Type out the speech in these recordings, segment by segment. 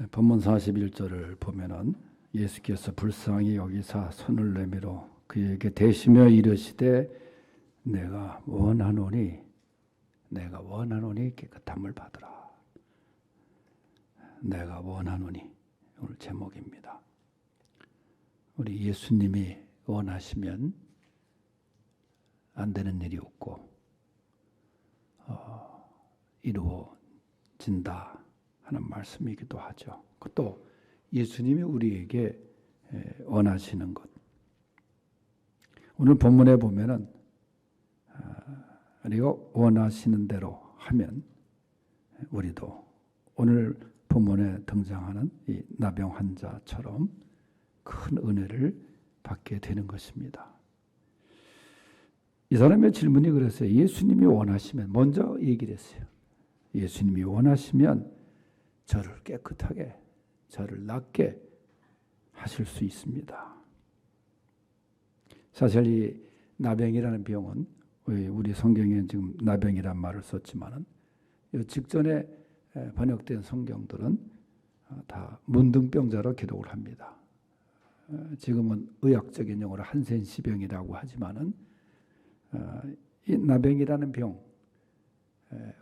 본문 41절을 보면은 예수께서 불쌍히 여기사 손을 내밀어 그에게 대시며 이르시되 내가 원하노니 깨끗함을 받으라. 내가 원하노니 오늘 제목입니다. 우리 예수님이 원하시면 안 되는 일이 없고 이루어진다 하는 말씀이기도 하죠. 또 예수님이 우리에게 원하시는 것. 오늘 본문에 보면은 우리가 원하시는 대로 하면 우리도 오늘 본문에 등장하는 이 나병 환자처럼 큰 은혜를 받게 되는 것입니다. 이 사람의 질문이 그랬어요. 예수님이 원하시면 먼저 얘기를 했어요. 예수님이 원하시면 저를 깨끗하게, 저를 낫게 하실 수 있습니다. 사실 이 나병이라는 병은 우리 성경에 지금 나병이란 말을 썼지만은 직전에 번역된 성경들은 다 문둥병자로 기록을 합니다. 지금은 의학적인 용어로 한센시병이라고 하지만은 이 나병이라는 병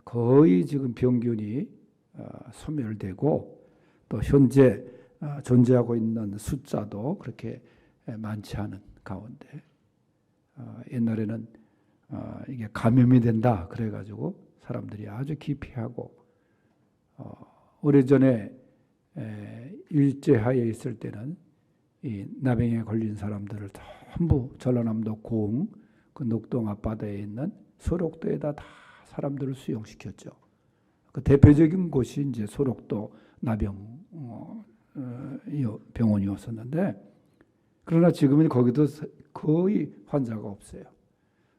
거의 지금 병균이 소멸되고 또 현재 존재하고 있는 숫자도 그렇게 많지 않은 가운데 옛날에는 이게 감염이 된다 그래가지고 사람들이 아주 기피하고 오래전에 일제하에 있을 때는 이 나병에 걸린 사람들을 전부 전라남도 고흥 그 녹동 앞바다에 있는 소록도에다 다 사람들을 수용시켰죠. 그 대표적인 곳이 이제 소록도 나병 병원이었었는데 그러나 지금은 거기도 거의 환자가 없어요.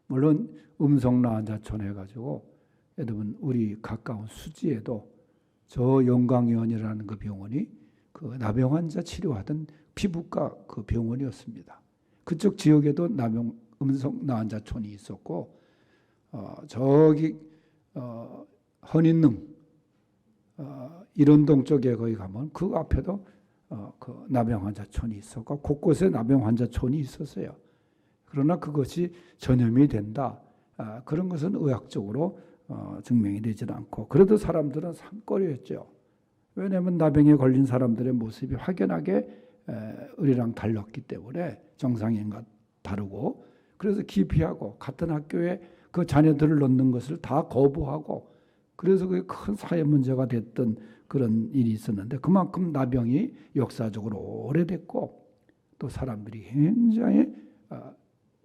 물론 음성나환자촌 해가지고 여러분 우리 가까운 수지에도 저 영광의원이라는 그 병원이 그 나병 환자 치료하던 피부과 그 병원이었습니다. 그쪽 지역에도 음성나환자촌이 있었고 저기 헌인릉 일원동 쪽에 거기 가면 그 앞에도 그 나병 환자촌이 있었고 곳곳에 나병 환자촌이 있었어요. 그러나 그것이 전염이 된다. 그런 것은 의학적으로 증명이 되질 않고 그래도 사람들은 산거리였죠. 왜냐하면 나병에 걸린 사람들의 모습이 확연하게 우리랑 달랐기 때문에 정상인과 다르고 그래서 기피하고 같은 학교에 그 자녀들을 넣는 것을 다 거부하고 그래서 그게 큰 사회 문제가 됐던 그런 일이 있었는데 그만큼 나병이 역사적으로 오래됐고 또 사람들이 굉장히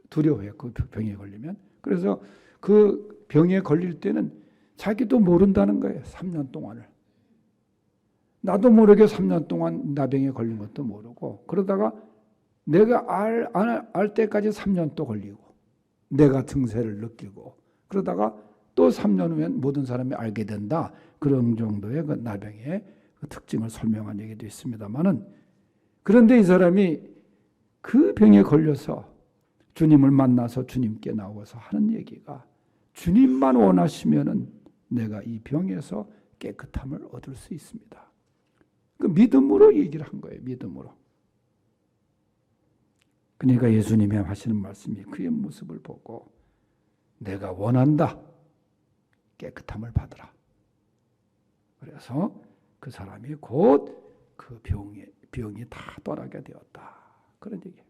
두려워해요. 그 병에 걸리면. 그래서 그 병에 걸릴 때는 자기도 모른다는 거예요. 3년 동안을. 나도 모르게 3년 동안 나병에 걸린 것도 모르고 그러다가 내가 알 때까지 3년 또 걸리고 내가 증세를 느끼고 그러다가 또 3년 후엔 모든 사람이 알게 된다. 그런 정도의 그 나병의 그 특징을 설명한 얘기도 있습니다만은 그런데 이 사람이 그 병에 걸려서 주님을 만나서 주님께 나와서 하는 얘기가 주님만 원하시면은 내가 이 병에서 깨끗함을 얻을 수 있습니다. 그 믿음으로 얘기를 한 거예요. 믿음으로. 그러니까 예수님이 하시는 말씀이 그의 모습을 보고 내가 원한다. 깨끗함을 받으라. 그래서 그 사람이 곧 그 병이 다 떠나게 되었다. 그런 얘기예요.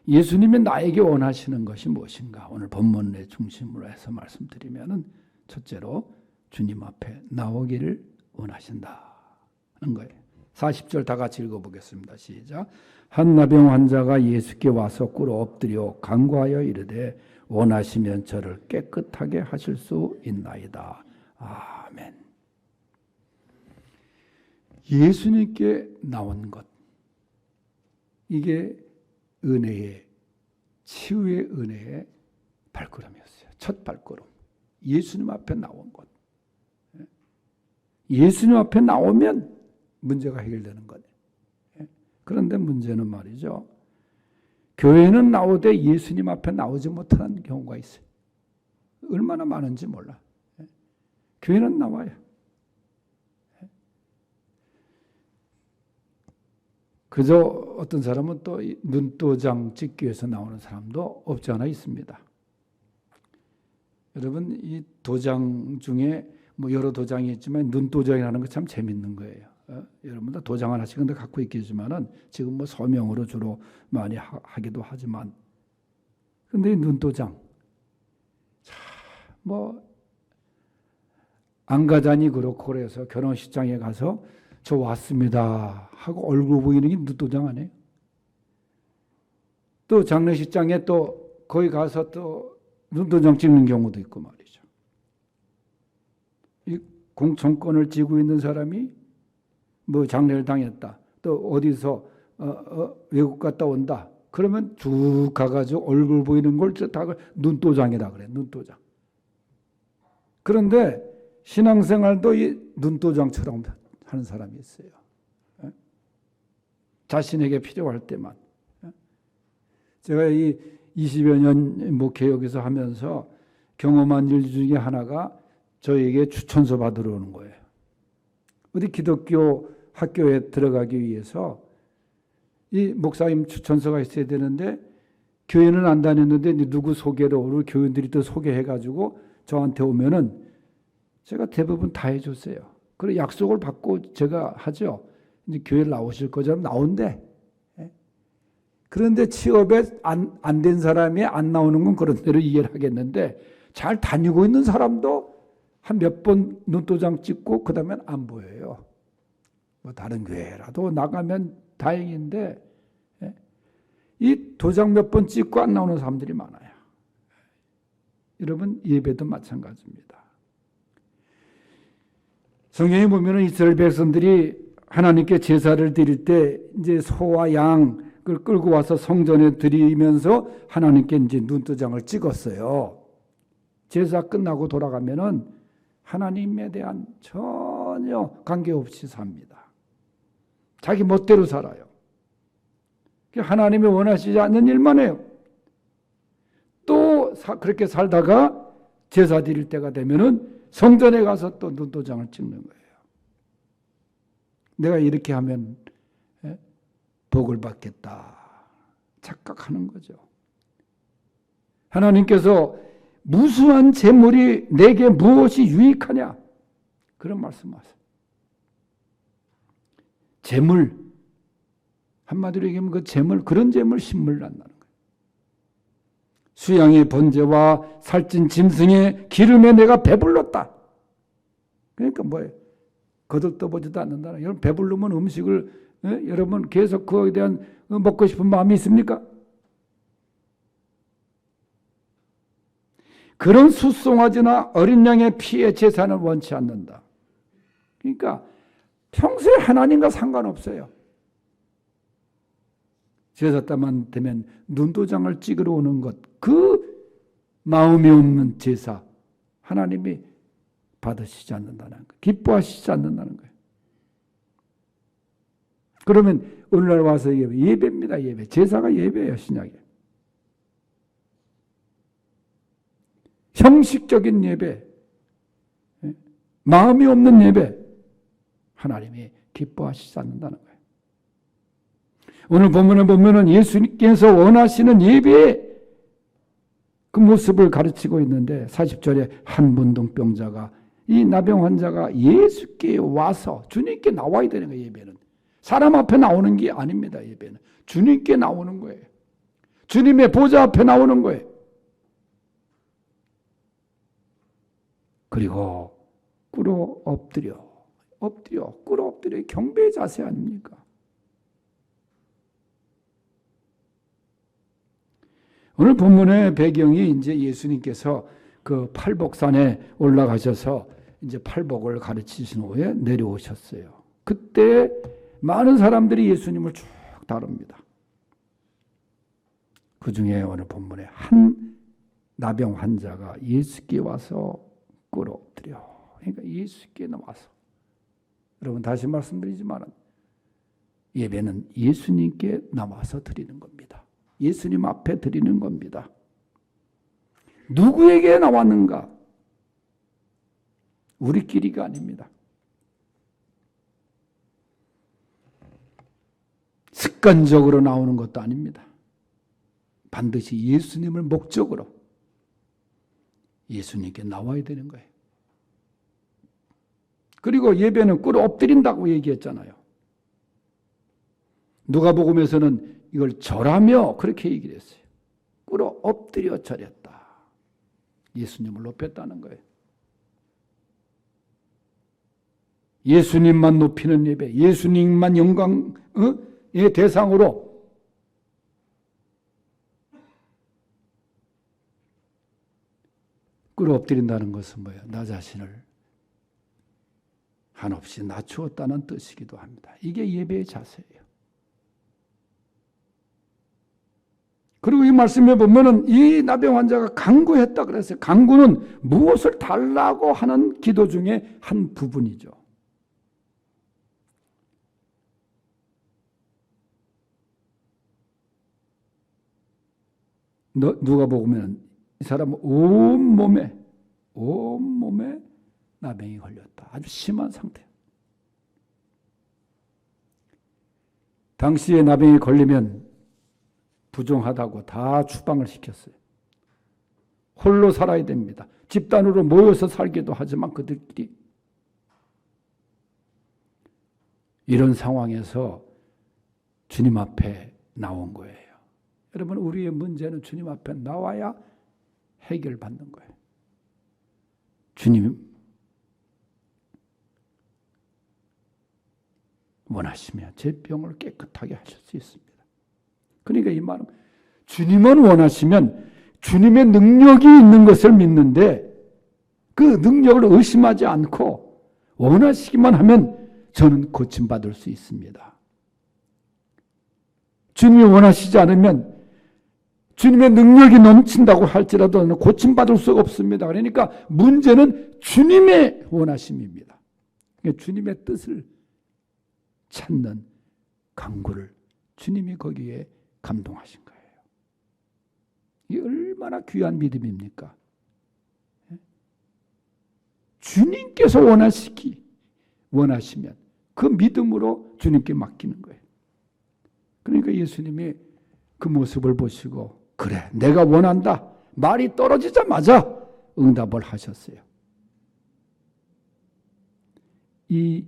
예수님이 나에게 원하시는 것이 무엇인가? 오늘 본문의 중심으로 해서 말씀드리면은 첫째로 주님 앞에 나오기를 원하신다는 거예요. 40절 다 같이 읽어보겠습니다. 시작. 한 나병 환자가 예수께 와서 꿇어 엎드려 간구하여 이르되 원하시면 저를 깨끗하게 하실 수 있나이다. 아멘. 예수님께 나온 것. 이게 은혜의 치유의 은혜의 발걸음이었어요. 첫 발걸음. 예수님 앞에 나온 것. 예수님 앞에 나오면 문제가 해결되는 거예요. 그런데 문제는 말이죠. 교회는 나오되 예수님 앞에 나오지 못하는 경우가 있어요. 얼마나 많은지 몰라. 교회는 나와요. 그저 어떤 사람은 또 눈도장 찍기 위해서 나오는 사람도 없지 않아 있습니다. 여러분, 이 도장 중에 뭐 여러 도장이 있지만 눈도장이라는 거 참 재밌는 거예요. 여러분 다 도장 하나씩은 다 갖고 있겠지만은 지금 뭐 서명으로 주로 많이 하기도 하지만, 근데 이 눈도장, 뭐 안가자니 그렇고 그래서 결혼식장에 가서 저 왔습니다 하고 얼굴 보이는 게 눈도장 아니에요? 또 장례식장에 또 거기 가서 또 눈도장 찍는 경우도 있고 말이죠. 이 공천권을 쥐고 있는 사람이 뭐 장례를 당했다, 또 어디서 외국 갔다 온다, 그러면 쭉 가가지고 얼굴 보이는 걸 다 눈도장이라 그래. 눈도장. 그런데 신앙생활도 이 눈도장처럼 하는 사람이 있어요. 자신에게 필요할 때만. 제가 이 20여 년 목회역에서 하면서 경험한 일 중에 하나가 저에게 추천서 받으러 오는 거예요. 어디 기독교 학교에 들어가기 위해서 이 목사님 추천서가 있어야 되는데 교회는 안 다녔는데 누구 소개로 우리 교인들이 또 소개해가지고 저한테 오면은 제가 대부분 다 해줬어요. 그리고 약속을 받고 제가 하죠. 이제 교회 나오실 거잖아요. 나온대. 그런데 취업에 안 된 사람이 안 나오는 건 그런 대로 이해를 하겠는데 잘 다니고 있는 사람도 한 몇 번 눈도장 찍고 그 다음엔 안 보여요. 뭐 다른 교회라도 나가면 다행인데 이 도장 몇 번 찍고 안 나오는 사람들이 많아요. 여러분, 예배도 마찬가지입니다. 성경에 보면 이스라엘 백성들이 하나님께 제사를 드릴 때 이제 소와 양을 끌고 와서 성전에 드리면서 하나님께 이제 눈도장을 찍었어요. 제사 끝나고 돌아가면은 하나님에 대한 전혀 관계없이 삽니다. 자기 멋대로 살아요. 하나님이 원하시지 않는 일만 해요. 또 그렇게 살다가 제사 드릴 때가 되면은 성전에 가서 또 눈도장을 찍는 거예요. 내가 이렇게 하면 복을 받겠다 착각하는 거죠. 하나님께서 무수한 재물이 내게 무엇이 유익하냐 그런 말씀하세요. 재물, 한마디로 얘기하면 그 재물, 그런 재물 신물을 한다는 거예요. 수양의 번제와 살찐 짐승의 기름에 내가 배불렀다. 그러니까 뭐예요? 거들떠보지도 않는다는. 여러분 배부르면 음식을 여러분 계속 그거에 대한 먹고 싶은 마음이 있습니까? 그런 숫송아지나 어린 양의 피의 제사는 원치 않는다. 그러니까 평소에 하나님과 상관없어요. 제사 때만 되면 눈도장을 찍으러 오는 것, 그 마음이 없는 제사 하나님이 받으시지 않는다는 거예요. 기뻐하시지 않는다는 거예요. 그러면 오늘날 와서 예배입니다. 예배. 제사가 예배예요. 신약에. 형식적인 예배, 마음이 없는 예배, 하나님이 기뻐하시지 않는다는 거예요. 오늘 본문에 보면은 예수님께서 원하시는 예배의 그 모습을 가르치고 있는데 40절에 한 문둥병자가, 이 나병 환자가 예수께 와서 주님께 나와야 되는 거예요. 예배는 사람 앞에 나오는 게 아닙니다. 예배는 주님께 나오는 거예요. 주님의 보좌 앞에 나오는 거예요. 그리고 꿇어 엎드려 꿇어 엎드려 경배의 자세 아닙니까? 오늘 본문의 배경이 이제 예수님께서 그 팔복산에 올라가셔서 이제 팔복을 가르치신 후에 내려오셨어요. 그때 많은 사람들이 예수님을 쭉 다룹니다. 그 중에 오늘 본문에 한 나병 환자가 예수께 와서 꿇어 엎드려. 그러니까 예수께 나와서. 여러분 다시 말씀드리지만 예배는 예수님께 나와서 드리는 겁니다. 예수님 앞에 드리는 겁니다. 누구에게 나왔는가? 우리끼리가 아닙니다. 습관적으로 나오는 것도 아닙니다. 반드시 예수님을 목적으로 예수님께 나와야 되는 거예요. 그리고 예배는 꿇어 엎드린다고 얘기했잖아요. 누가복음에서는 이걸 절하며 그렇게 얘기를 했어요. 꿇어 엎드려 절했다. 예수님을 높였다는 거예요. 예수님만 높이는 예배, 예수님만 영광의 대상으로 꿇어 엎드린다는 것은 뭐예요? 나 자신을 한없이 낮추었다는 뜻이기도 합니다. 이게 예배의 자세예요. 그리고 이 말씀에 보면은 이 나병 환자가 간구했다 그랬어요. 간구는 무엇을 달라고 하는 기도 중에 한 부분이죠. 누가 보면 이 사람은 온몸에 나병이 걸렸다. 아주 심한 상태. 당시에 나병이 걸리면 부정하다고 다 추방을 시켰어요. 홀로 살아야 됩니다. 집단으로 모여서 살기도 하지만 그들끼리 이런 상황에서 주님 앞에 나온 거예요. 여러분, 우리의 문제는 주님 앞에 나와야 해결받는 거예요. 주님 원하시면 제 병을 깨끗하게 하실 수 있습니다. 그러니까 이 말은 주님은 원하시면 주님의 능력이 있는 것을 믿는데 그 능력을 의심하지 않고 원하시기만 하면 저는 고침받을 수 있습니다. 주님이 원하시지 않으면 주님의 능력이 넘친다고 할지라도 고침받을 수가 없습니다. 그러니까 문제는 주님의 원하심입니다. 그러니까 주님의 뜻을 찾는 간구를 주님이 거기에 감동하신 거예요. 이게 얼마나 귀한 믿음입니까? 주님께서 원하시면 그 믿음으로 주님께 맡기는 거예요. 그러니까 예수님이 그 모습을 보시고 그래, 내가 원한다. 말이 떨어지자마자 응답을 하셨어요. 이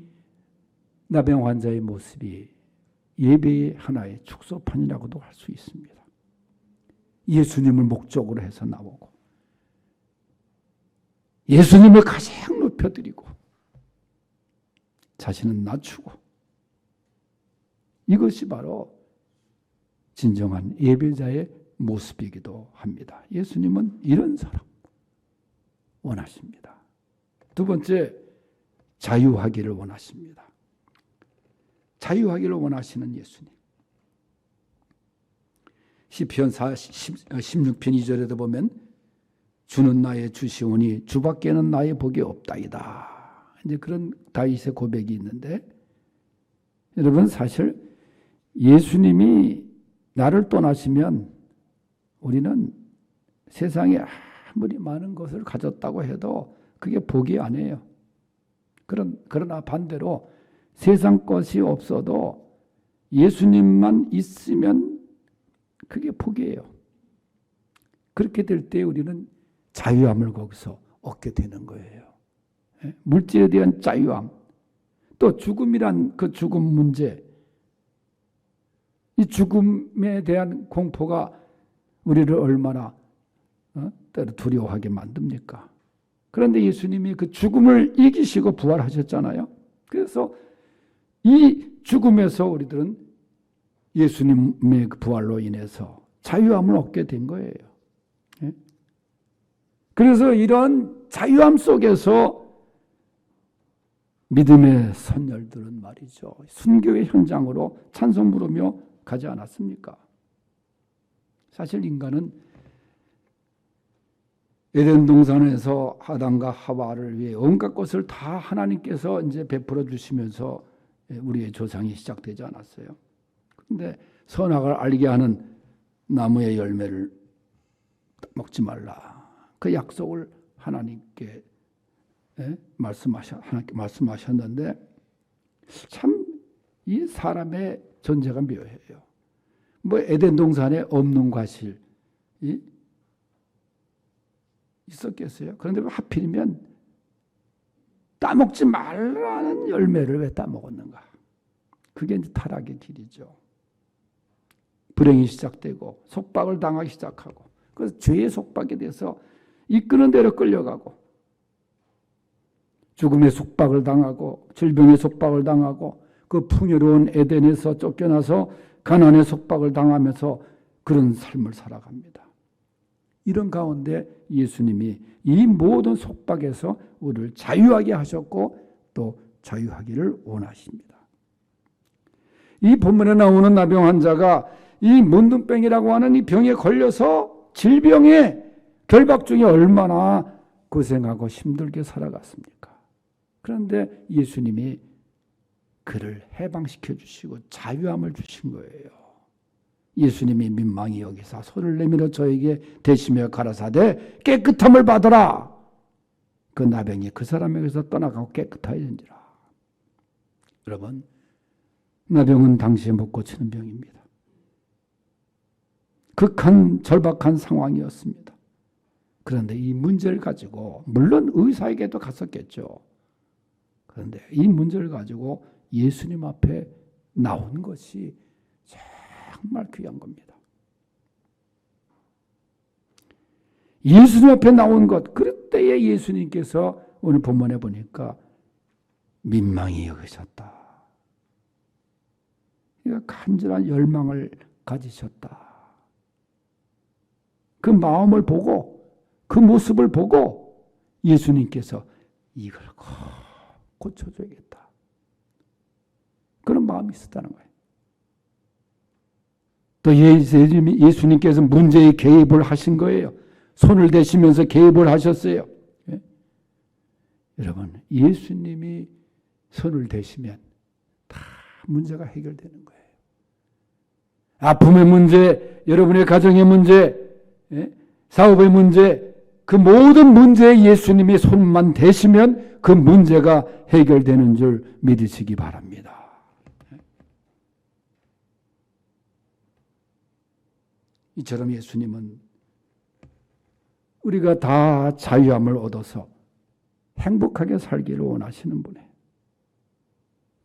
나병 환자의 모습이 예배의 하나의 축소판이라고도 할 수 있습니다. 예수님을 목적으로 해서 나오고 예수님을 가장 높여드리고 자신은 낮추고 이것이 바로 진정한 예배자의 모습이기도 합니다. 예수님은 이런 사람 원하십니다. 두 번째, 자유하기를 원하십니다. 자유하기를 원하시는 예수님. 시편 16편 2절에도 보면 주는 나의 주시오니 주밖에는 나의 복이 없다이다. 이제 그런 다윗의 고백이 있는데 여러분, 사실 예수님이 나를 떠나시면 우리는 세상에 아무리 많은 것을 가졌다고 해도 그게 복이 아니에요. 그러나 반대로 세상 것이 없어도 예수님만 있으면 그게 복이에요. 그렇게 될 때 우리는 자유함을 거기서 얻게 되는 거예요. 물질에 대한 자유함, 또 죽음이란 그 죽음 문제, 이 죽음에 대한 공포가 우리를 얼마나 때로 두려워하게 만듭니까? 그런데 예수님이 그 죽음을 이기시고 부활하셨잖아요. 그래서 이 죽음에서 우리들은 예수님의 부활로 인해서 자유함을 얻게 된 거예요. 그래서 이런 자유함 속에서 믿음의 선열들은 말이죠, 순교의 현장으로 찬송 부르며 가지 않았습니까? 사실 인간은 에덴 동산에서 아담과 하와를 위해 온갖 것을 다 하나님께서 이제 베풀어 주시면서 우리의 조상이 시작되지 않았어요. 그런데 선악을 알게 하는 나무의 열매를 먹지 말라. 그 약속을 하나님께 말씀하셨는데 참 이 사람의 존재가 묘해요. 뭐 에덴 동산에 없는 과실이 있었겠어요? 그런데 왜 하필이면 따먹지 말라는 열매를 왜 따먹었는가? 그게 이제 타락의 길이죠. 불행이 시작되고 속박을 당하기 시작하고 그래서 죄의 속박에 대해서 이끄는 대로 끌려가고 죽음의 속박을 당하고 질병의 속박을 당하고 그 풍요로운 에덴에서 쫓겨나서 가난의 속박을 당하면서 그런 삶을 살아갑니다. 이런 가운데 예수님이 이 모든 속박에서 우리를 자유하게 하셨고 또 자유하기를 원하십니다. 이 본문에 나오는 나병 환자가 이 문둥병이라고 하는 이 병에 걸려서 질병의 결박 중에 얼마나 고생하고 힘들게 살아갔습니까? 그런데 예수님이 그를 해방시켜 주시고 자유함을 주신 거예요. 예수님이 민망히 여기사 손을 내밀어 저에게 대시며 가라사대 깨끗함을 받으라. 그 나병이 그 사람에게서 떠나가고 깨끗하여진지라. 여러분, 나병은 당시에 못 고치는 병입니다. 극한 절박한 상황이었습니다. 그런데 이 문제를 가지고 물론 의사에게도 갔었겠죠. 그런데 이 문제를 가지고 예수님 앞에 나온 것이 정말 귀한 겁니다. 예수님 앞에 나온 것, 그럴 때에 예수님께서 오늘 본문에 보니까 민망히 여기셨다. 간절한 열망을 가지셨다. 그 마음을 보고 그 모습을 보고 예수님께서 이걸 꼭 고쳐줘야겠다. 그런 마음이 있었다는 거예요. 또 예수님께서 문제에 개입을 하신 거예요. 손을 대시면서 개입을 하셨어요. 예? 여러분, 예수님이 손을 대시면 다 문제가 해결되는 거예요. 아픔의 문제, 여러분의 가정의 문제, 예? 사업의 문제, 그 모든 문제에 예수님이 손만 대시면 그 문제가 해결되는 줄 믿으시기 바랍니다. 이처럼 예수님은 우리가 다 자유함을 얻어서 행복하게 살기를 원하시는 분이에요.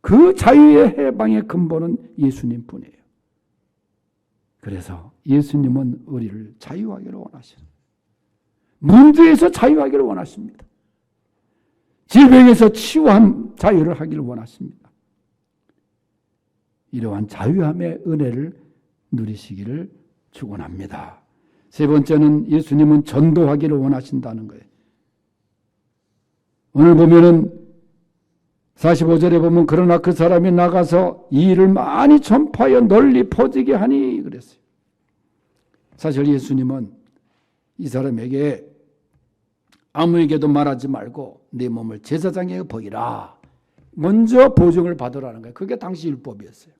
그 자유의 해방의 근본은 예수님뿐이에요. 그래서 예수님은 우리를 자유하기를 원하십니다. 문제에서 자유하기를 원하십니다. 질병에서 치유한 자유를 하기를 원하십니다. 이러한 자유함의 은혜를 누리시기를 축원합니다. 세 번째는 예수님은 전도하기를 원하신다는 거예요. 오늘 보면은 45절에 보면 그러나 그 사람이 나가서 이 일을 많이 전파하여 널리 퍼지게 하니 그랬어요. 사실 예수님은 이 사람에게 아무에게도 말하지 말고 네 몸을 제사장에게 보이라. 먼저 보증을 받으라는 거예요. 그게 당시 율법이었어요.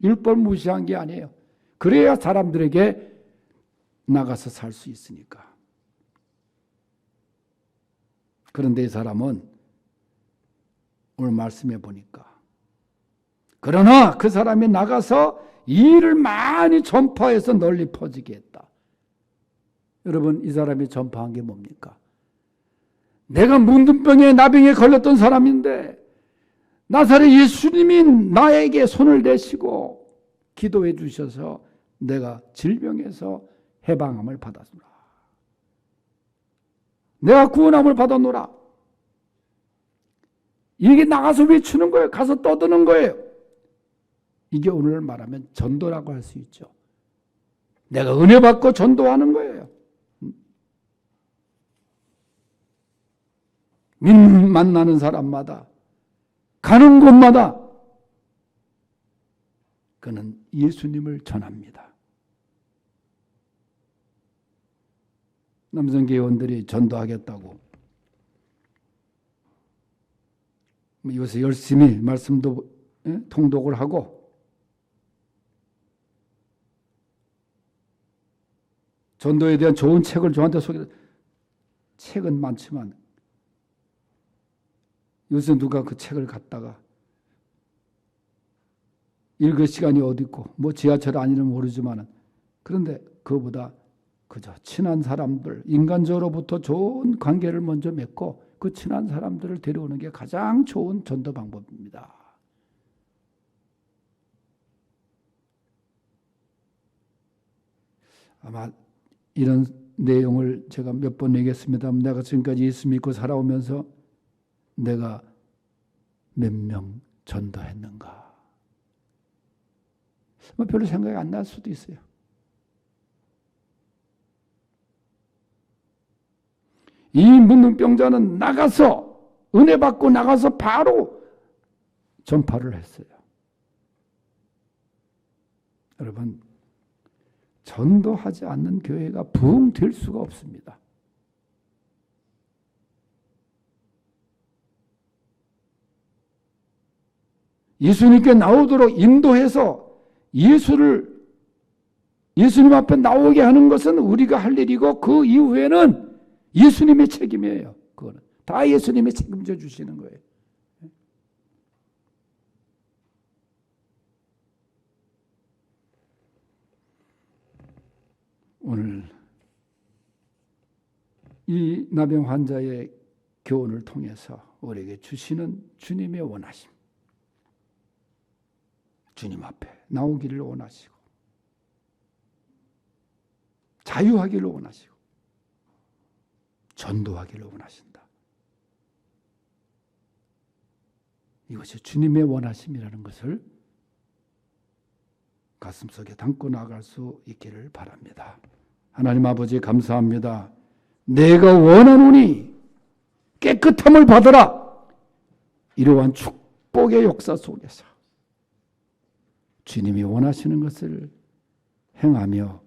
율법 무시한 게 아니에요. 그래야 사람들에게 나가서 살 수 있으니까. 그런데 이 사람은 오늘 말씀해 보니까 그러나 그 사람이 나가서 이 일을 많이 전파해서 널리 퍼지게 했다. 여러분, 이 사람이 전파한 게 뭡니까? 내가 문둥병에 나병에 걸렸던 사람인데 나사렛 예수님이 나에게 손을 대시고 기도해 주셔서 내가 질병에서 해방함을 받았노라. 내가 구원함을 받았노라. 이게 나가서 외치는 거예요. 가서 떠드는 거예요. 이게 오늘 말하면 전도라고 할 수 있죠. 내가 은혜 받고 전도하는 거예요. 만나는 사람마다 가는 곳마다 그는 예수님을 전합니다. 남성교회원들이 전도하겠다고 요새 열심히 말씀도 통독을 하고 전도에 대한 좋은 책을 저한테 소개해. 책은 많지만 요새 누가 그 책을 갖다가 읽을 시간이 어디 있고 뭐 지하철 아니면 모르지만은 그런데 그거보다 그저 친한 사람들, 인간적으로부터 좋은 관계를 먼저 맺고 그 친한 사람들을 데려오는 게 가장 좋은 전도 방법입니다. 아마 이런 내용을 제가 몇 번 얘기했습니다. 내가 지금까지 예수 믿고 살아오면서 내가 몇 명 전도했는가? 별로 생각이 안 날 수도 있어요. 이 문둥병자는 나가서 은혜 받고 나가서 바로 전파를 했어요. 여러분, 전도하지 않는 교회가 부흥될 수가 없습니다. 예수님께 나오도록 인도해서 예수님 앞에 나오게 하는 것은 우리가 할 일이고 그 이후에는 예수님의 책임이에요. 그거는 다 예수님이 책임져 주시는 거예요. 오늘 이 나병 환자의 교훈을 통해서 우리에게 주시는 주님의 원하심, 주님 앞에 나오기를 원하시고 자유하기를 원하시고 전도하기를 원하신다. 이것이 주님의 원하심이라는 것을 가슴속에 담고 나갈 수 있기를 바랍니다. 하나님 아버지 감사합니다. 내가 원하노니 깨끗함을 받아라. 이러한 축복의 역사 속에서 주님이 원하시는 것을 행하며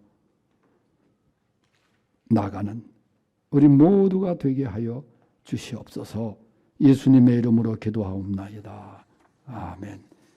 나가는 우리 모두가 되게 하여 주시옵소서. 예수님의 이름으로 기도하옵나이다. 아멘.